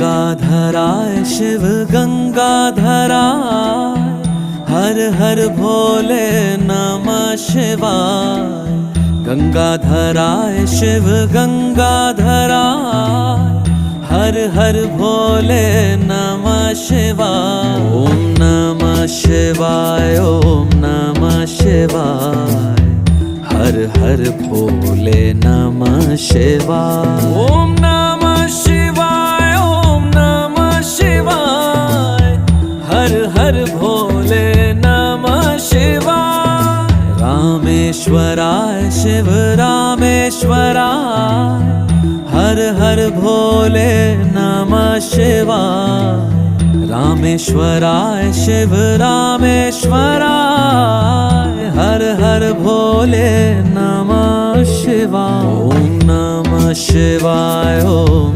गंगाधराय शिव गंगाधराय, हर हर भोले नमः शिवाय। गंगाधराय शिव गंगाधराय, हर हर भोले नमः शिवाय। ओम नमः शिवाय, ओम नमः शिवाय, हर हर भोले नमः शिवाय। ओम नमः शिवाय, ओम नमः शिवाय, हर हर भोले नमः शिवाय। रामेश्वराय शिव रामेश्वराय, हर हर भोले नमः शिवाय। रामेश्वराय शिव रामेश्वराय, हर हर भोले नमः शिवाय। ओम नमः शिवाय, ओम